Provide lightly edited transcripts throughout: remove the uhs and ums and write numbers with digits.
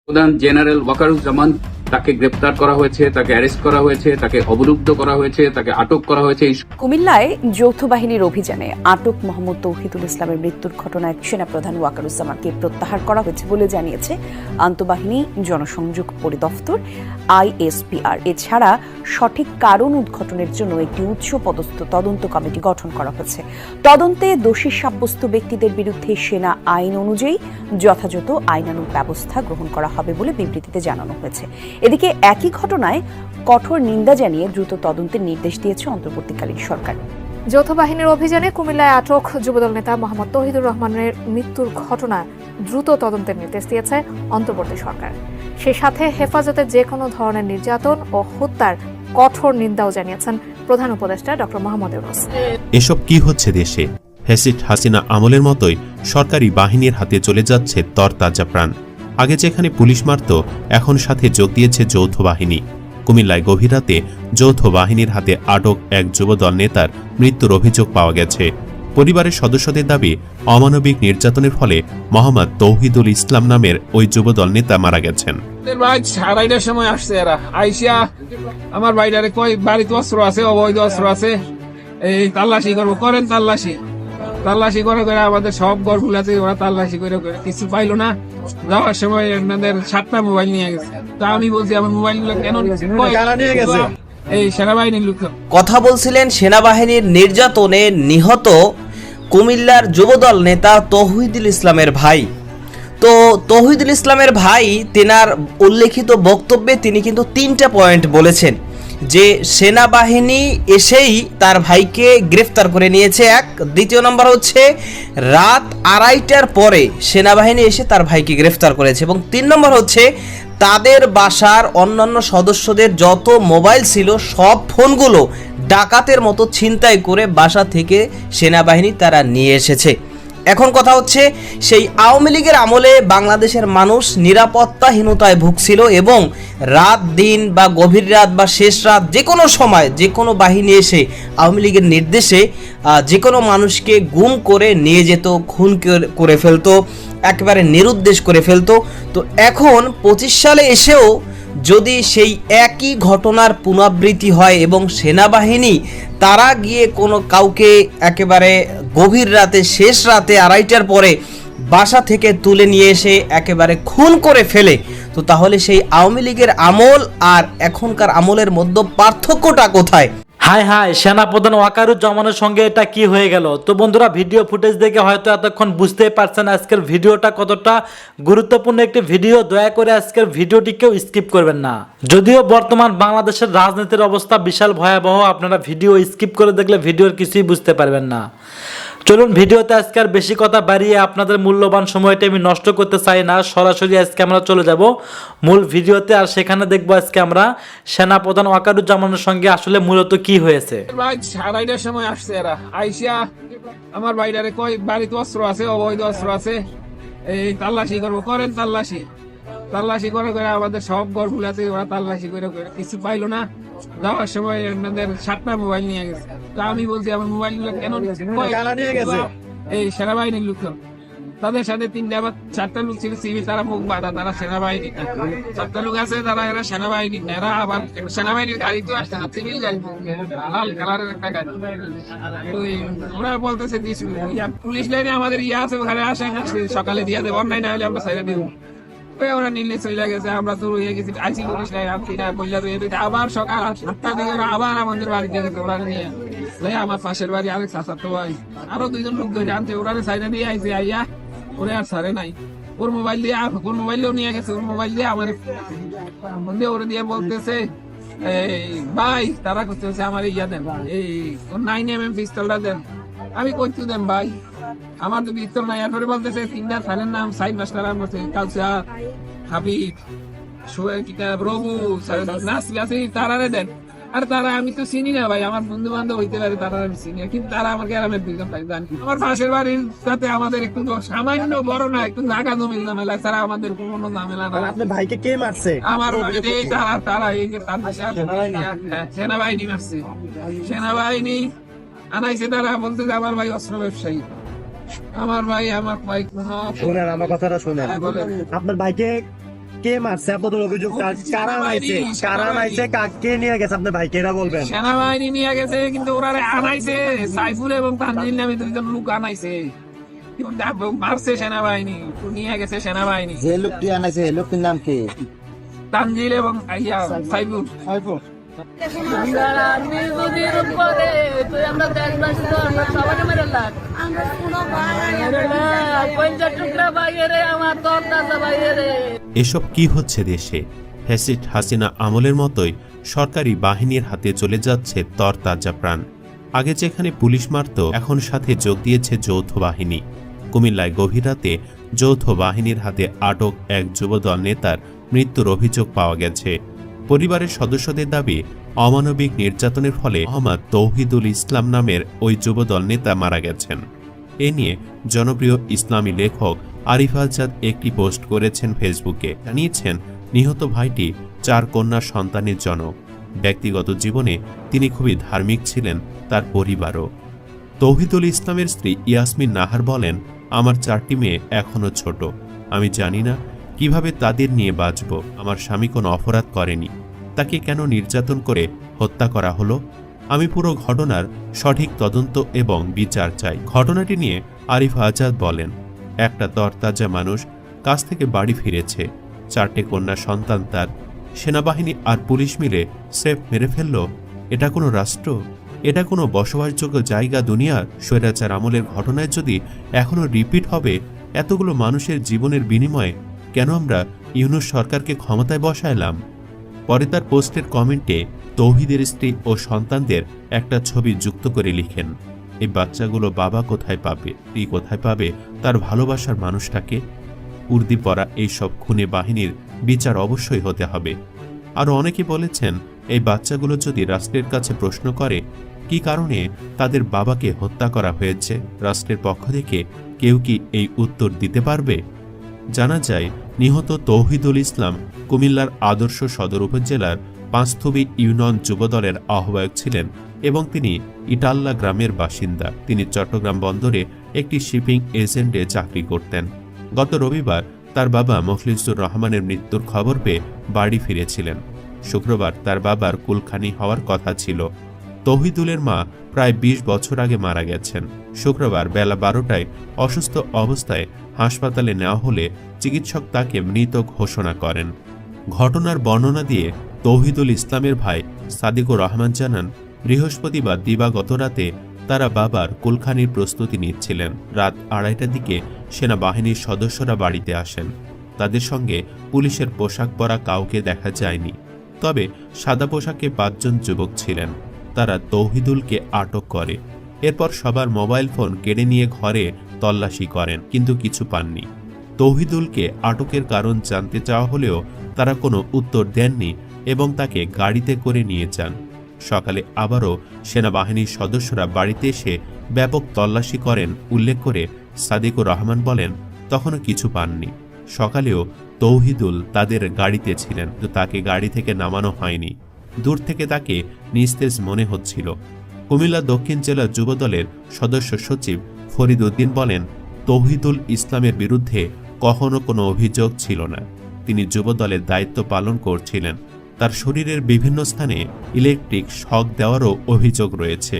প্রধান জেনারেল ওয়াকারুজ্জামান তাকে গ্রেপ্তার করা হয়েছে, তাকে অ্যারেস্ট করা হয়েছে, তাকে অবরুদ্ধ করা হয়েছে, তাকে আটক করা হয়েছে। কুমিল্লায় যৌথ বাহিনীর অভিযানে আটক মোহাম্মদ তৌহিদুল ইসলামের মৃত্যুর ঘটনায় সেনাপ্রধান ওয়াকারুজ্জামানকে প্রত্যাহার করা হয়েছে বলে জানিয়েছে আন্তঃবাহিনী জনসংযোগ পরিদপ্তর ISPR। এছাড়া সঠিক কারণ উদ্ঘাটনের জন্য একটি উচ্চপদস্থ তদন্ত কমিটি গঠন করা হয়েছে। তদন্তে দোষী সাব্যস্ত ব্যক্তিদের বিরুদ্ধে সেনা আইন অনুযায়ী যথাযথ আইনানুগ ব্যবস্থা গ্রহণ করা হবে বলে বিবৃতিতে জানানো হয়েছে। এদিকে একই ঘটনায় কঠোর নিন্দা জানিয়ে দ্রুত তদন্তের নির্দেশ দিয়েছে অন্তর্বর্তীকালীন সরকার। যৌথ বাহিনীর অভিযানে কুমিল্লায় আটক যুবদল নেতা মোহাম্মদ তৌহিদুর রহমানের মৃত্যুর ঘটনা দ্রুত তদন্তের নির্দেশ দিয়েছে অন্তর্বর্তী সরকার। সে সাথে হেফাজতে যে কোনো ধরনের নির্যাতন ও হত্যার কঠোর নিন্দাও জানিয়েছেন প্রধান উপদেষ্টা ডক্টর মোহাম্মদ ইউনূস। এসব কি হচ্ছে দেশে? ফ্যাসিস্ট হাসিনা আমলের মতোই সরকারি বাহিনীর হাতে চলে যাচ্ছে তরতাজা প্রাণ। আগে যেখানে পুলিশ মারত, এখন সাথে যোগ দিয়েছে যৌথ বাহিনী। কুমিল্লায় গভীর রাতে যৌথ বাহিনীর হাতে আটক এক যুবদল নেতার মৃত্যুর অভিযোগ পাওয়া গেছে। পরিবারের সদস্যদের দাবি, অমানবিক নির্যাতনের ফলে মোহাম্মদ তৌহিদুল ইসলাম নামের ওই যুবদল নেতা মারা গেছেন। আড়াইটার সময় আসছে এরা আইসিয়া আমার বাইরে কয় বাড়িতে অস্ত্র আছে, অবৈধ অস্ত্র আছে, এই তাল্লাশি করবো, করেন তাল্লাশি করে করে আমাদের সব ঘরগুলো আছে, ওরা তাল্লাশি করে করে কিছু পাইলো না। যাওয়ার সময় আপনাদের 7টা মোবাইল নিয়ে গেছে। তা আমি বলছি আমার মোবাইল গুলো কেন নিয়ে গেছে? এই সেনাবাহিনীর লোক কথা বলছিলেন সেনাবাহিনীর নির্যাতনে নিহত কুমিল্লার যুবদল নেতা তৌহিদুল ইসলামের ভাই। তো তৌহিদুল ইসলামের ভাই তেনার উল্লেখিত বক্তব্যে তিনি কিন্তু 3টা পয়েন্ট বলেছেন যে সেনাবাহিনী এসেই তার ভাইকে গ্রেফতার করে নিয়েছে। এক, দ্বিতীয় নম্বর হচ্ছে রাত 2:30টার পরে সেনাবাহিনী এসে তার ভাইকে গ্রেফতার করেছে, এবং 3 নম্বর হচ্ছে তাদের বাসার অন্যান্য সদস্যদের যত মোবাইল ছিল সব ফোনগুলো ডাকাতের মতো ছিনতাই করে বাসা থেকে সেনাবাহিনী তারা নিয়ে এসেছে। এখন কথা হচ্ছে, সেই আওয়ামী লীগের আমলে বাংলাদেশের মানুষ নিরাপত্তাহীনতায় ভুগছিল এবং রাত দিন বা গভীর রাত বা শেষ রাত যে কোনো সময় যে কোনো বাহিনী এসে আওয়ামী লীগের নির্দেশে যে কোনো মানুষকে গুম করে নিয়ে যেত, খুন করে ফেলতো, একেবারে নিরুদ্দেশ করে ফেলতো। তো এখন 25 সালে এসেও যদি সেই একই ঘটনার পুনরাবৃত্তি হয় এবং সেনাবাহিনী তারা গিয়ে কোনো কাউকে একেবারে গভীর রাতে শেষ রাতে 2:30টার পরে বাসা থেকে তুলে নিয়ে এসে একেবারে খুন করে ফেলে, তো তাহলে সেই আওয়ামী লীগের আমল আর এখনকার আমলের মধ্যে পার্থক্যটা কোথায়? হাই হাই, সেনাপ্রধান ওয়াকারুজ্জামানের সঙ্গে এটা কি হয়ে গেল? তো বন্ধুরা, ভিডিও ফুটেজ দেখে হয়তো এতক্ষণ বুঝতেই পারছেন আজকের ভিডিওটা কতটা গুরুত্বপূর্ণ একটি ভিডিও। দয়া করে আজকের ভিডিওটি কেউ স্কিপ করবেন না। যদিও বর্তমান বাংলাদেশের রাজনীতির অবস্থা বিশাল ভয়াবহ, আপনারা ভিডিও স্কিপ করে দেখলে ভিডিওর কিছুই বুঝতে পারবেন না। চলুন, ভিডিওতে আজকে আর বেশি কথা বাড়িয়ে আপনাদের মূল্যবান সময়টা আমি নষ্ট করতে চাই না। সরাসরি আজকে আমরা চলে যাব মূল ভিডিওতে, আর সেখানে দেখবো আজকে আমরা সেনাপ্রধান ওয়াকারুজ্জামানের সঙ্গে আসলে মূলত কি হয়েছে। 2:30টার সময় আসছে এরা আইসিয়া আমার বাইরে কয় বাড়িতে অস্ত্র আছে, অবৈধ অস্ত্র আছে, এই তাল্লাশি করবো, করেন তাল্লাশি করে করে আমাদের সব ঘরগুলো আছে, ওরা তাল্লাশি করে করে কিছু পাইলো না। যাওয়ার সময় আপনাদের 7টা মোবাইল নিয়ে গেছে। তা আমি বলছি আমার মোবাইল গুলো কেন নিয়ে গেছে? এই সেনাবাহিনীর লোক তাদের সাথে 4টা লোক ছিল সিভিল, তারা মুখ বাঁধা, তারা সেনাবাহিনী। 4টা লোক আছে, তারা এরা সেনাবাহিনী, এরা আবার সেনাবাহিনীর গাড়ি তো আসছে না, সিভিল গাড়ি, লাল কালারের একটা গাড়ি। ওরা বলতেছে পুলিশ লাইনে আমাদের আছে, ওখানে আসে, সকালে দিয়ে দেবো, অন্যায় না হলে আমরা ছেড়ে দেবো। ওরা নিলে চলে গেছে, আমরা তো রয়ে গেছি, আইসি পুলিশ লাইন আবার সকাল 8টার দিকে ওরা আবার আমাদের বাড়িতে গেছে। ওরা নিয়ে আমার পাশের বাড়ি আরেক চাচাতো ভাই আরো 2জন লোক ধরে আনছে, ওরা সাইডে দিয়ে আইসে, আইয়া ওরে আর সারে নাই, ওর মোবাইল দিয়ে, ওর মোবাইলেও নিয়ে গেছে, ওর মোবাইল দিয়ে আমার ওরে দিয়ে বলতেছে, এই ভাই তারা করতেছে আমার ইয়া দেন, এই 9mm পিস্তলটা দেন। আমি কইতে দেন ভাই, আমার তো পিস্তল নাই। এরপরে বলতেছে 3টা স্যারের নাম, সাইড মাস্টার কাউসার, হাবিব, রবু, নাসির আছে, তারারে দেন। আর তারা আমি তো চিনি না ভাই, আমার বন্ধু বান্ধব হইতে পারে, তারা আমি চিনি, কিন্তু তারা আমার গ্রামের 2জন ভাই জানি। আমার পাশের বাড়ির সাথে আমাদের একটু সামান্য বড় না, একটু জায়গা জমি ঝামেলা ছাড়া আমাদের কোনো ঝামেলা না। আপনার ভাইকে কে মারছে? আমার তারা এই যে সেনাবাহিনী মারছে, সেনাবাহিনী আনাইছে। তারা বলতে যে আমার ভাই অস্ত্র ব্যবসায়ী, আমার ভাই শোনেন আমার কথাটা শোনেন। আপনার ভাইকে কে মারছে আপনাদের অভিযোগ কারা মারছে কাকে নিয়ে গেছে আপনার ভাইকে এরা বলবেন? সেনাবাহিনী নিয়ে গেছে, কিন্তু ওরা আনাইছে সাইফুল এবং তানজিল নামে দুইজন লোক আনাইছে, মারছে সেনাবাহিনী, নিয়ে গেছে সেনাবাহিনী। যে লোকটি আনাইছে লোকটির নাম কি? তানজিল এবং সাইফুল। এসব কি হচ্ছে দেশে? ফ্যাসিস্ট হাসিনা আমলের মতোই সরকারি বাহিনীর হাতে চলে যাচ্ছে তরতাজা প্রাণ। আগে যেখানে পুলিশ মারত, এখন সাথে যোগ দিয়েছে যৌথ বাহিনী। কুমিল্লায় গভীর রাতে যৌথ বাহিনীর হাতে আটক এক যুবদল নেতার মৃত্যুর অভিযোগ পাওয়া গেছে। পরিবারের সদস্যদের দাবি, অমানবিক নির্যাতনের ফলে মোহাম্মদ তৌহিদুল ইসলাম নামের ওই যুবদল নেতা মারা গেছেন। এ নিয়ে জনপ্রিয় ইসলামী লেখক আরিফ আজাদ একটি পোস্ট করেছেন ফেসবুকে। জানিয়েছেন, নিহত ভাইটি 4 কন্যার সন্তানের জনক। ব্যক্তিগত জীবনে তিনি খুবই ধার্মিক ছিলেন, তার পরিবারও। তৌহিদুল ইসলামের স্ত্রী ইয়াসমিন নাহার বলেন, আমার 4টি মেয়ে এখনো ছোট। আমি জানি না কিভাবে তাদের নিয়ে বাঁচব। আমার স্বামী কোনো অপরাধ করেনি, তাকে কেন নির্যাতন করে হত্যা করা হলো? আমি পুরো ঘটনার সঠিক তদন্ত এবং বিচার চাই। ঘটনাটি নিয়ে আরিফ আজাদ বলেন, একটা তরতাজা মানুষ কাজ থেকে বাড়ি ফিরেছে, 4টে কন্যা সন্তান তার। সেনাবাহিনী আর পুলিশ মিলে স্রেফ মেরে ফেলল। এটা কোনো রাষ্ট্র? এটা কোনো বসবাসযোগ্য জায়গা দুনিয়ার? স্বৈরাচার আমলের ঘটনায় যদি এখনো রিপিট হবে, এতগুলো মানুষের জীবনের বিনিময়ে কেন আমরা ইউনূস সরকারকে ক্ষমতায় বসাইলাম? পরে তার পোস্টের কমেন্টে তৌহিদের স্ত্রী ও সন্তানদের একটা ছবি যুক্ত করে লিখেন, এই বাচ্চাগুলো বাবা কোথায় পাবে, স্ত্রী কোথায় পাবে, তার ভালোবাসার মানুষটাকে? উর্দি পরা এইসব খুনে বাহিনীর বিচার অবশ্যই হতে হবে। আরও অনেকে বলেছেন, এই বাচ্চাগুলো যদি রাষ্ট্রের কাছে প্রশ্ন করে কি কারণে তাদের বাবাকে হত্যা করা হয়েছে, রাষ্ট্রের পক্ষ থেকে কেউ কি এই উত্তর দিতে পারবে? জানা যায়, নিহত তৌহিদুল ইসলাম কুমিল্লার আদর্শ সদর উপজেলার পাঁচথবি ইউনিয়ন যুবদলের আহ্বায়ক ছিলেন এবং তিনি ইটাল্লা গ্রামের বাসিন্দা। তিনি চট্টগ্রাম বন্দরে একটি শিপিং এজেন্টে চাকরি করতেন। গত রবিবার তার বাবা মখলিসুর রহমানের মৃত্যুর খবর পেয়ে বাড়ি ফিরেছিলেন। শুক্রবার তার বাবার কুলখানি হওয়ার কথা ছিল। তৌহিদুলের মা প্রায় 20 বছর আগে মারা গেছেন। শুক্রবার বেলা 12টায় অসুস্থ অবস্থায় হাসপাতালে নেওয়া হলে চিকিৎসক তাকে মৃত ঘোষণা করেন। ঘটনার বর্ণনা দিয়ে তৌহিদুল ইসলামের ভাই সাদিকুর রহমান জানান, বৃহস্পতিবার দিবাগত রাতে তারা বাবার কুলখানির প্রস্তুতি নিচ্ছিলেন। রাত 2:30টার দিকে সেনাবাহিনীর সদস্যরা বাড়িতে আসেন। তাদের সঙ্গে পুলিশের পোশাক পরা কাউকে দেখা যায়নি, তবে সাদা পোশাকে 5 জন যুবক ছিলেন। তারা তৌহিদুলকে আটক করে। এরপর সবার মোবাইল ফোন কেড়ে নিয়ে ঘরে তল্লাশি করেন, কিন্তু কিছু পাননি। তৌহিদুলকে আটকের কারণ জানতে চাওয়া হলেও তারা কোনো উত্তর দেননি এবং তাকে গাড়িতে করে নিয়ে যান। সকালে আবারও সেনাবাহিনীর সদস্যরা বাড়িতে এসে ব্যাপক তল্লাশি করেন উল্লেখ করে সাদিকুর রহমান বলেন, তখনও কিছু পাননি। সকালেও তৌহিদুল তাদের গাড়িতে ছিলেন, তো তাকে গাড়ি থেকে নামানো হয়নি। দূর থেকে তাকে নিস্তেজ মনে হচ্ছিল। কুমিল্লা দক্ষিণ জেলা যুবদলের সদস্য সচিব ফরিদ উদ্দিন বলেন, তৌহিদুল ইসলামের বিরুদ্ধে কখনো কোনো অভিযোগ ছিল না। তিনি যুবদলের দায়িত্ব পালন করছিলেন। তার শরীরের বিভিন্ন স্থানে ইলেকট্রিক শক দেওয়ারও অভিযোগ রয়েছে।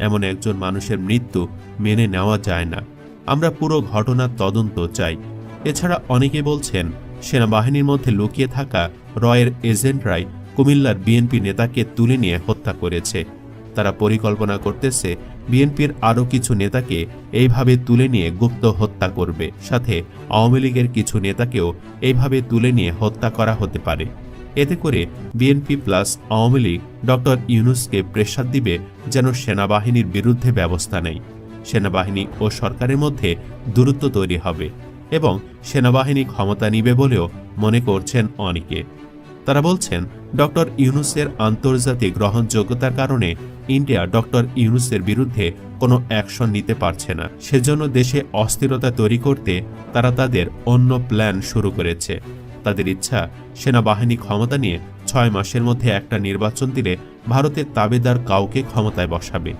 এমন একজন মানুষের মৃত্যু মেনে নেওয়া যায় না। আমরা পুরো ঘটনার তদন্ত চাই। এছাড়া অনেকে বলছেন, সেনাবাহিনীর মধ্যে লুকিয়ে থাকা রয়ের এজেন্টরাই কুমিল্লার বিএনপি নেতাকে তুলে নিয়ে হত্যা করেছে। তারা পরিকল্পনা করতেছে বিএনপির আরও কিছু নেতাকে এইভাবে তুলে নিয়ে গুপ্ত হত্যা করবে, সাথে আওয়ামী লীগের কিছু নেতাকেও এইভাবে তুলে নিয়ে হত্যা করা হতে পারে। এতে করে BNP plus Awami League doctor ইউনূসকে প্রেসার দিবে যেন সেনাবাহিনীর বিরুদ্ধে ব্যবস্থা নেয়। সেনাবাহিনী ও সরকারের মধ্যে দূরত্ব তৈরি হবে এবং সেনাবাহিনী ক্ষমতা নিবে বলেও মনে করছেন অনেকে। তারা বলছেন, ডক্টর ইউনূসের আন্তর্জাতিক গ্রহণযোগ্যতার কারণে ইন্ডিয়া ডক্টর ইউনূসের বিরুদ্ধে কোনো অ্যাকশন নিতে পারছে না। সেজন্য দেশে অস্থিরতা তৈরি করতে তারা তাদের অন্য প্ল্যান শুরু করেছে। তাদের ইচ্ছা, সেনাবাহিনী ক্ষমতা নিয়ে 6 মাসের মধ্যে একটা নির্বাচন দিলে ভারতের তাবেদার কাউকে ক্ষমতায় বসাবে।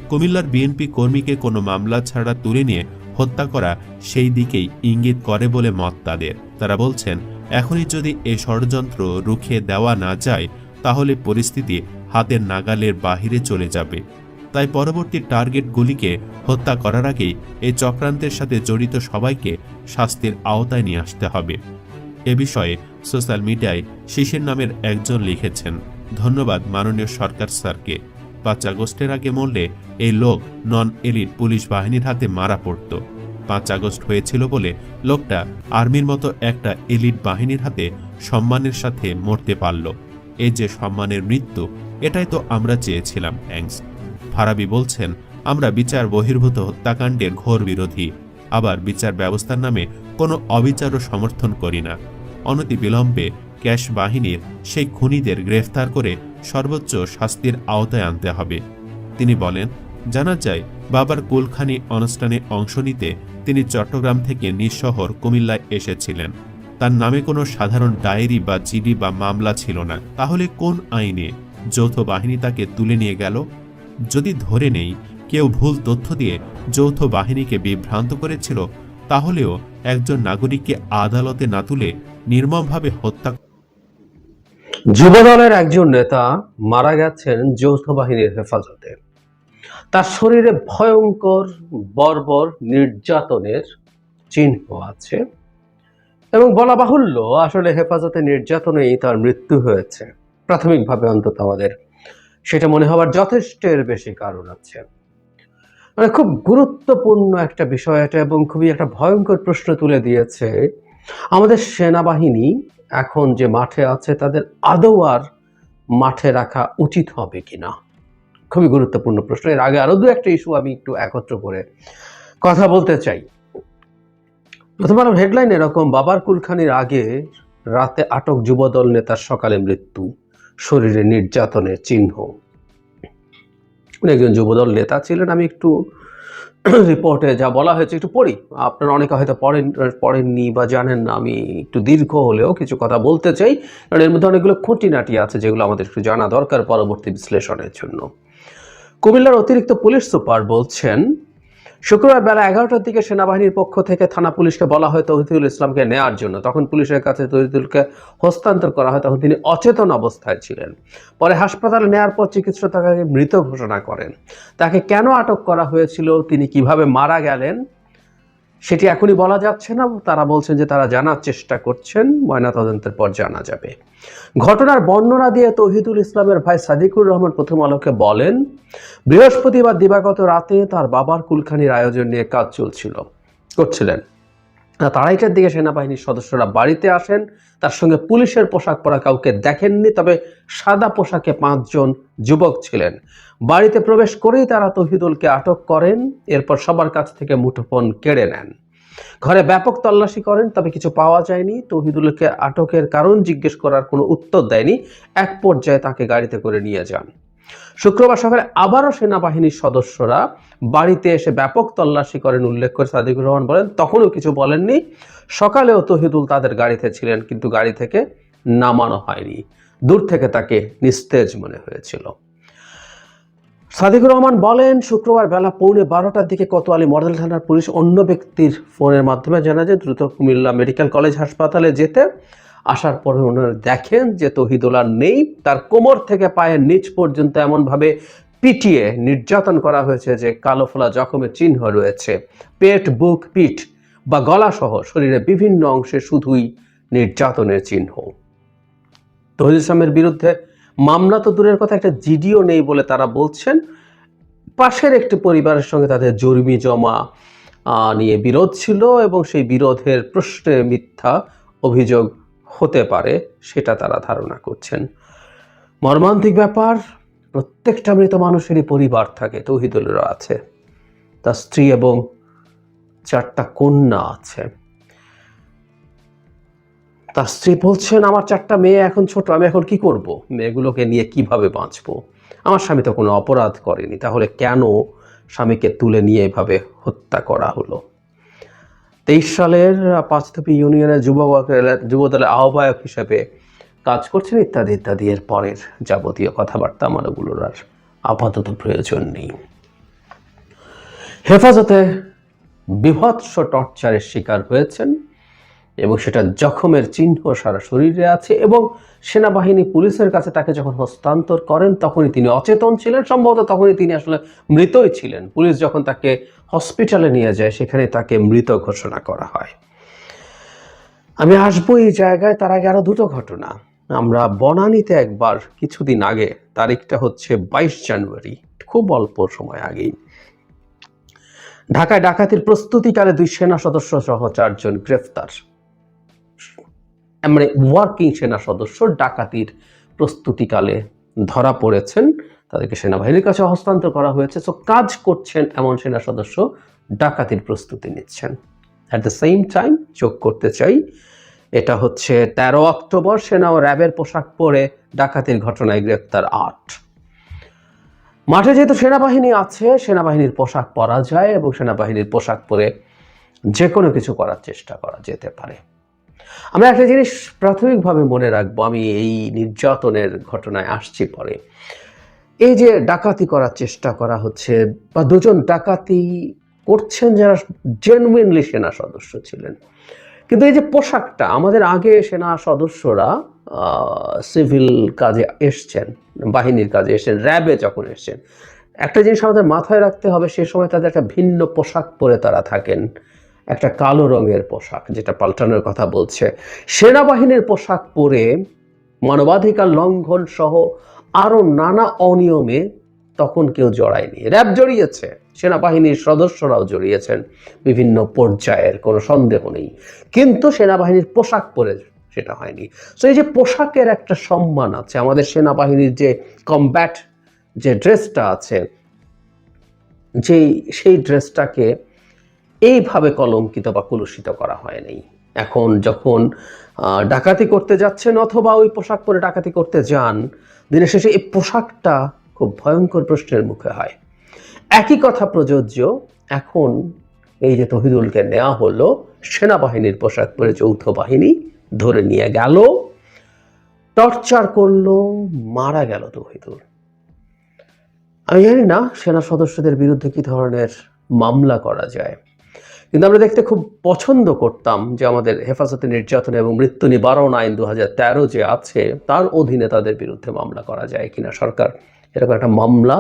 কুমিল্লার বিএনপি কর্মীকে কোনো মামলা ছাড়া তুলে নিয়ে হত্যা করা সেই দিকেই ইঙ্গিত করে বলে মত তাদের। তারা বলছেন, এখনই যদি এই ষড়যন্ত্র রুখে দেওয়া না যায় তাহলে পরিস্থিতি হাতের নাগালের বাহিরে চলে যাবে। তাই পরবর্তী টার্গেটগুলিকে হত্যা করার আগেই এই চক্রান্তের সাথে জড়িত সবাইকে শাস্তির আওতায় নিয়ে আসতে হবে। এ বিষয়ে সোশ্যাল মিডিয়ায় শিশির নামের একজন লিখেছেন, ধন্যবাদ মাননীয় সরকার স্যারকে। 5 আগস্টের আগে মরলে এই লোক নন এলিট পুলিশ বাহিনীর হাতে মারা পড়ত। 5 আগস্ট হয়েছিল বলে লোকটা আর্মির মতো একটা এলিট বাহিনীর হাতে সম্মানের সাথে মরতে পারল। এই যে সম্মানের মৃত্যু, এটাই তো আমরা চেয়েছিলাম। থ্যাঙ্কস। ফারাবি বলছেন, আমরা বিচার বহির্ভূত হত্যাকাণ্ডের ঘোর বিরোধী, আবার বিচার ব্যবস্থার নামে কোনো অবিচারও সমর্থন করি না। অনতিবিলম্বে ক্যাশ বাহিনীর সেই খুনিদের গ্রেফতার করে সর্বোচ্চ শাস্তির আওতায় আনতে হবে। তিনি বলেন, জানা যায় বাবার কুলখানি অনুষ্ঠানে অংশ নিতে তিনি চট্টগ্রাম থেকে নিজ শহর কুমিল্লায় এসেছিলেন। তার নামে কোনো সাধারণ ডায়েরি বা জিডি বা মামলা ছিল না। তাহলে কোন আইনে যৌথ বাহিনী তাকে তুলে নিয়ে গেল? যদি ধরে নেই কেউ ভুল তথ্য দিয়ে যৌথ বাহিনীকে বিভ্রান্ত করেছিল, তাহলেও একজন নাগরিককে আদালতে না তুলে নির্মমভাবে হত্যা। যুবদলের একজন নেতা মারা গেছেন যৌথ বাহিনীর হেফাজতে। তার শরীরে ভয়ঙ্কর বর্বর নির্যাতনের চিহ্ন আছে এবং বলা বাহুল্য আসলে হেফাজতে নির্যাতনেই তার মৃত্যু হয়েছে। প্রাথমিকভাবে অন্তত আমাদের সেটা মনে হওয়ার যথেষ্টের বেশি কারণ আছে। মানে খুব গুরুত্বপূর্ণ একটা বিষয় এটা, এবং খুবই একটা ভয়ঙ্কর প্রশ্ন তুলে দিয়েছে। আমাদের সেনাবাহিনী এখন যে মাঠে আছে তাদের আদৌ আর মাঠে রাখা উচিত হবে কিনা, খুবই গুরুত্বপূর্ণ প্রশ্ন। এর আগে আরো দু একটা ইস্যু আমি একটু একত্র করে কথা বলতে চাই। প্রথম আলোর হেডলাইন এরকম, বাবার কুলখানির আগে রাতে আটক যুবদল নেতার সকালে মৃত্যু, শরীরে নির্যাতনের চিহ্ন। উনি একজন যুবদল নেতা ছিলেন। আমি একটু রিপোর্টে যা বলা হয়েছে একটু পড়ি, আপনারা অনেকে হয়তো পড়েননি বা জানেন না। আমি একটু দীর্ঘ হলেও কিছু কথা বলতে চাই, কারণ এর মধ্যে অনেকগুলো খুঁটিনাটি আছে যেগুলো আমাদের একটু জানা দরকার পরবর্তী বিশ্লেষণের জন্য। কুমিল্লার অতিরিক্ত পুলিশ সুপার বলছেন, শুক্রবার বেলা 11টার দিকে সেনাবাহিনীর পক্ষ থেকে থানা পুলিশকে বলা হয় তৌহিদুল ইসলামকে নেয়ার জন্য। তখন পুলিশের কাছে তৌহিদুলকে হস্তান্তর করা হয়, তখন তিনি অচেতন অবস্থায় ছিলেন। পরে হাসপাতালে নেয়ার পর চিকিৎসক তাকে মৃত ঘোষণা করেন। তাকে কেন আটক করা হয়েছিল, তিনি কিভাবে মারা গেলেন সেটি এখনই বলা যাচ্ছে না। তারা বলছেন যে তারা জানার চেষ্টা করছেন, ময়নাতদন্তের পর জানা যাবে। ঘটনার বর্ণনা দিয়ে তৌহিদুল ইসলামের ভাই সাদিকুর রহমান প্রথম আলোকে বলেন, বৃহস্পতিবার দিবাগত রাতে তার বাবার কুলখানির আয়োজন নিয়ে কাজ করছিলেন। 2:30টার দিকে সেনাবাহিনীর সদস্যরা বাড়িতে আসেন। তার সঙ্গে পুলিশের পোশাক পরা কাউকে দেখেননি, তবে সাদা পোশাকে 5 জন যুবক ছিলেন। বাড়িতে প্রবেশ করেই তারা তৌহিদুলকে আটক করেন। এরপর সবার কাছ থেকে মুঠোফোন কেড়ে নেন। ঘরে ব্যাপক তল্লাশি করেন, তবে কিছু পাওয়া যায়নি। তৌহিদুলকে আটকের কারণ জিজ্ঞেস করার কোনো উত্তর দেয়নি। এক পর্যায়ে তাকে গাড়িতে করে নিয়ে যান। শুক্রবার সকালে আবারও সেনাবাহিনীর সদস্যরা বাড়িতে এসে ব্যাপক তল্লাশি করেন উল্লেখ করে সাদিকুর রহমান বলেন, তখনও কিছু বলেননি। সকালেও তৌহিদুল তাদের গাড়িতে ছিলেন, কিন্তু গাড়ি থেকে নামানো হয়নি। দূর থেকে তাকে নিস্তেজ মনে হয়েছিল। সাদিকুর রহমান বলেন, শুক্রবার বেলা 12:15টার দিকে কোতোয়ালি মডেল থানার পুলিশ অন্য ব্যক্তির ফোনের মাধ্যমে জানা যায় দ্রুত কুমিল্লা মেডিকেল কলেজ হাসপাতালে যেতে। আসার পরে ওনারা দেখেন যে তৌহিদুল আর নেই। তার কোমর থেকে পায়ের নিচ পর্যন্ত এমনভাবে পিটিয়ে নির্যাতন করা হয়েছে যে কালো ফোলা জখমের চিহ্ন রয়েছে। পেট, বুক, পিঠ বা গলা সহ শরীরের বিভিন্ন অংশে শুধুই নির্যাতনের চিহ্ন। তৌহিদুল ইসলামের বিরুদ্ধে মামলা তো দূরের কথা, একটা জিডিও নেই বলে তারা বলছেন। পাশের একটি পরিবারের সঙ্গে তাদের জমি জমা নিয়ে বিরোধ ছিল এবং সেই বিরোধের প্রশ্নে মিথ্যা অভিযোগ হতে পারে সেটা তারা ধারণা করছেন। মর্মান্তিক ব্যাপার, প্রত্যেকটা মৃত মানুষেরই পরিবার থাকে, তৌহিদুলেরও আছে। তার স্ত্রী এবং 4টা কন্যা আছে। তার স্ত্রী বলছেন, আমার 4টা মেয়ে এখন ছোট, আমি এখন কি করব? মেয়েগুলোকে নিয়ে কিভাবে বাঁচবো? আমার স্বামী তো কোনো অপরাধ করেনি, তাহলে কেন স্বামীকে তুলে নিয়ে এভাবে হত্যা করা হলো? 23 সালের পাঁচতপি ইউনিয়নের যুবদলের আহ্বায়ক হিসেবে কাজ করছেন, ইত্যাদি ইত্যাদি। এর পরের যাবতীয় কথাবার্তা আমার ওগুলোর আর আপাতত প্রয়োজন নেই। হেফাজতে বিভৎস টর্চারের শিকার হয়েছেন এবং সেটা জখমের চিহ্ন সারা শরীরে আছে, এবং সেনাবাহিনী পুলিশের কাছে তাকে যখন হস্তান্তর করেন তখনই তিনি অচেতন ছিলেন, সম্ভবত তখনই তিনি আসলে মৃতই ছিলেন। পুলিশ যখন তাকে হসপিটালে নিয়ে যায় সেখানে তাকে মৃত ঘোষণা করা হয়। আমি আসবো এই জায়গায়, তার আগে আরো দুটো ঘটনা। আমরা বনানীতে একবার কিছুদিন আগে, তারিখটা হচ্ছে 22 জানুয়ারি, খুব অল্প সময় আগেই, ঢাকায় ডাকাতির প্রস্তুতিকালে 2 সেনা সদস্য সহ 4 জন গ্রেফতার। মানে ওয়ার্কিং সেনা সদস্য ডাকাতির প্রস্তুতিকালে ধরা পড়েছেন, তাদেরকে সেনাবাহিনীর কাছে হস্তান্তর করা হয়েছে। সো কাজ করছেন এমন সেনা সদস্য ডাকাতির প্রস্তুতি নিচ্ছেন। অ্যাট দ্য সেম টাইম যোগ করতে চাই, এটা হচ্ছে 13 অক্টোবর সেনা ও র্যাবের পোশাক পরে ডাকাতির ঘটনায় গ্রেফতার 8। মাঠে যেহেতু সেনাবাহিনী আছে, সেনাবাহিনীর পোশাক পরা যায় এবং সেনাবাহিনীর পোশাক পরে যে কোনো কিছু করার চেষ্টা করা যেতে পারে। আমরা একটা জিনিস প্রাথমিকভাবে মনে রাখবো, আমি এই নির্যাতনের ঘটনায় আসছি পরে। এই যে ডাকাতি করার চেষ্টা করা হচ্ছে, বা 2 জন ডাকাতি করছেন যারা জেনুইনলি সেনা সদস্য ছিলেন, কিন্তু এই যে পোশাকটা, আমাদের আগে সেনা সদস্যরা সিভিল কাজে এসছেন, বাহিনীর কাজে এসছেন, র্যাবে যখন এসছেন, একটা জিনিস আমাদের মাথায় রাখতে হবে, সে সময় তাদের একটা ভিন্ন পোশাক পরে তারা থাকেন, একটা কালো রঙের পোশাক, যেটা পাল্টানোর কথা বলছে। সেনাবাহিনীর পোশাক পরে মানবাধিকার লঙ্ঘন সহ আরো নানা অনিয়মে তখন কেউ জড়ায়নি। র্যাব জড়িয়েছে, সেনাবাহিনীর সদস্যরাও জড়িয়েছেন বিভিন্ন পর্যায়ের, কোনো সন্দেহ নেই, কিন্তু সেনাবাহিনীর পোশাক পরে সেটা হয়নি। সো এই যে পোশাকের একটা সম্মান আছে, আমাদের সেনাবাহিনীর যে কমব্যাট যে ড্রেসটা আছে, সেই ড্রেসটাকে এইভাবে কলঙ্কিত বা কলুষিত করা হয়নি। এখন যখন ডাকাতি করতে যাচ্ছেন অথবা ওই পোশাক পরে ডাকাতি করতে যান, দিনের শেষে এই পোশাকটা খুব ভয়ঙ্কর প্রশ্নের মুখে হয়। একই কথা প্রযোজ্য এখন এই যে তৌহিদুলকে নেওয়া হলো, সেনাবাহিনীর পোশাক পরে যৌথ বাহিনী ধরে নিয়ে গেল, টর্চার করলো, মারা গেল তৌহিদুল। আমি জানি না সেনা সদস্যদের বিরুদ্ধে কি ধরনের মামলা করা যায়, কিন্তু আমরা দেখতে খুব পছন্দ করতাম যে আমাদের হেফাজতে নির্যাতন এবং মৃত্যু নিবারণ আইন 2013 যে আছে, তার অধীনে তাদের বিরুদ্ধে মামলা করা যায় কিনা। সরকার এরকম একটা মামলা